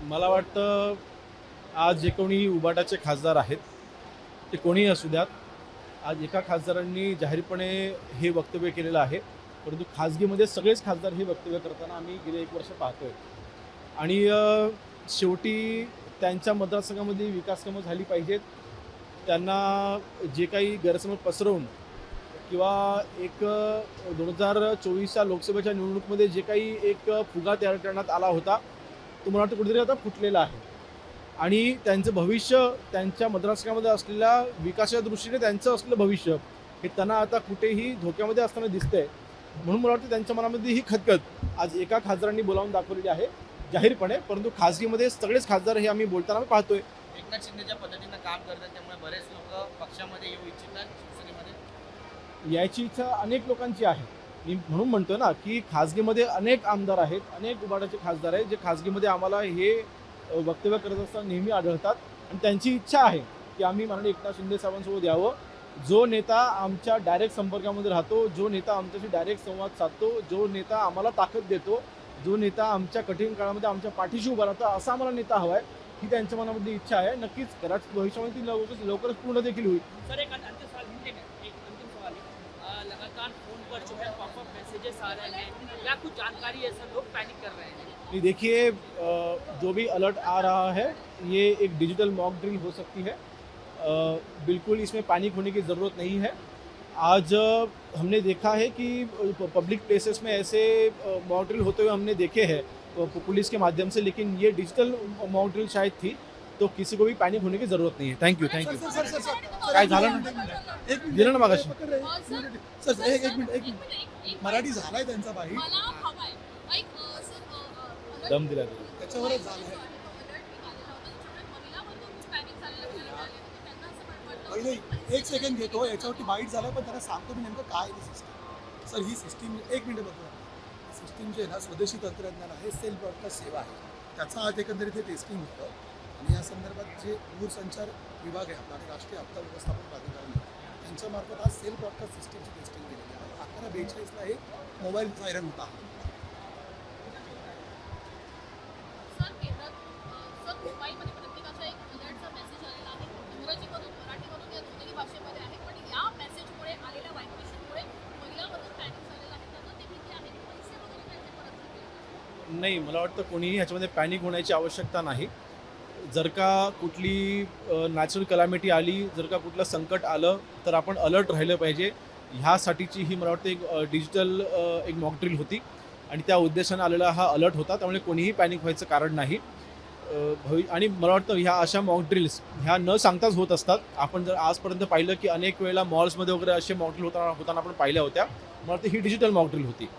मला वाटतं आज जे कोणी उबाटाचे खासदार आहेत ते कोणीही असू द्यात, आज एका खासदारांनी जाहीरपणे हे वक्तव्य केलेलं आहे, परंतु खाजगीमध्ये सगळेच खासदार हे वक्तव्य करताना आम्ही गेले 1 वर्ष पाहतोय. आणि शेवटी त्यांच्या मतदारसंघामध्ये विकास कामं झाली पाहिजेत. त्यांना जे काही गैरसमज पसरवून किंवा एक 2024च्या लोकसभेच्या निवडणुकीमध्ये जे काही एक फुगा तयार करण्यात आला होता, तो मला वाटतं कुठेतरी आता फुटलेला आहे. आणि त्यांचं भविष्य, त्यांच्या मतदारसंघामध्ये असलेल्या विकासाच्या दृष्टीने त्यांचं असलेलं भविष्य हे त्यांना आता कुठेही धोक्यामध्ये असताना दिसतंय. म्हणून मला वाटतं त्यांच्या मनामध्ये ही खतखत आज एका खासदारांनी बोलावून दाखवलेली आहे जाहीरपणे, परंतु खासगीमध्ये सगळेच खासदार हे आम्ही बोलताना पाहतोय. एकनाथ शिंदेच्या पद्धतीनं काम करतात, त्यामुळे बरेच लोक पक्षामध्ये येऊ इच्छितात, शिवसेनेमध्ये याची इच्छा अनेक लोकांची आहे. मी म्हणून म्हणतो ना की खासगीमध्ये अनेक आमदार आहेत, अनेक उबाटाचे खासदार आहेत जे खासगीमध्ये आम्हाला हे वक्तव्य करत असताना नेहमी आढळतात. आणि त्यांची इच्छा आहे की आम्ही माननीय एकनाथ शिंदे साहेबांसोबत यावं. जो नेता आमच्या डायरेक्ट संपर्कामध्ये राहतो, जो नेता आमच्याशी डायरेक्ट संवाद साधतो, जो नेता आम्हाला ताकद देतो, जो नेता आमच्या कठीण काळामध्ये आमच्या पाठीशी उभा राहतो, असा आम्हाला नेता हवा आहे, ही त्यांच्या मनामध्ये इच्छा आहे. नक्कीच कदाचित भविष्यामध्ये ती लवकरच पूर्ण देखील होईल. सर एक अंतिम सवाल हिंदी में, एक अंतिम सवाल है। लगातार फोन पर जो है पॉपअप मैसेजेस आ रहे हैं या कुछ जानकारी है, सर लोग पैनिक कर रहे हैं। ये देखिए, जो भी अलर्ट आ रहा है ये एक डिजिटल मॉक ड्रिल हो सकती है. बिल्कुल इसमें पैनिक होने की ज़रूरत नहीं है. आज हमने देखा है कि पब्लिक प्लेसेस में ऐसे मॉक ड्रिल होते हुए हमने देखे हैं पुलिस के माध्यम से, लेकिन ये डिजिटल मॉक ड्रिल शायद थी, तो किसी को भी पैनिक होने की ज़रूरत नहीं है. थँक्यू. काय झालं ना, दिलं ना मागाशी. सर एक मिनिट मराठी झालाय त्यांचा बाई दम दिला. त्याच्यावरच झालाय. पहिले 1 सेकंड घेतो, याच्यावरती बाईट झालाय, पण त्याला सांगतो मी नेमकं काय आहे सिस्टीम. सर ही सिस्टीम 1 मिनिट बघूया. सिस्टीम जे आहे ना, स्वदेशी तंत्रज्ञान आहे, सेल्फ ब्रॉडकास्ट सेवा आहे, त्याचा आज एकंदरीत हे टेस्टिंग होतं. आणि या संदर्भात जे दूरसंचार विभाग आहे आपला, राष्ट्रीय आपत्ती व्यवस्थापन प्राधिकरण आहे, त्यांच्यामार्फत आज सेल्फ ब्रॉडकास्ट सिस्टीमची टेस्टिंग केलेली आहे. 11:42ला हे मोबाईल सायरन होता. नाही, मला वाटतं कोणीही ह्याच्यामध्ये पॅनिक होण्याची आवश्यकता नाही. जर का कुठली नॅचरल कलॅमिटी आली, जर का कुठलं संकट आलं, तर आपण अलर्ट राहिलं पाहिजे. ह्यासाठीची ही मला वाटतं एक डिजिटल एक मॉक ड्रिल होती आणि त्या उद्देशाने आलेला हा अलर्ट होता. त्यामुळे कोणीही पॅनिक व्हायचं कारण नाही. आणि मला वाटतं ह्या अशा मॉक ड्रिल्स ह्या न सांगताच होत असतात. आपण जर आजपर्यंत पाहिलं की अनेक वेळेला मॉल्समध्ये वगैरे असे मॉक ड्रिल होताना आपण पाहिल्या होत्या. मला वाटतं ही डिजिटल मॉक ड्रिल होती.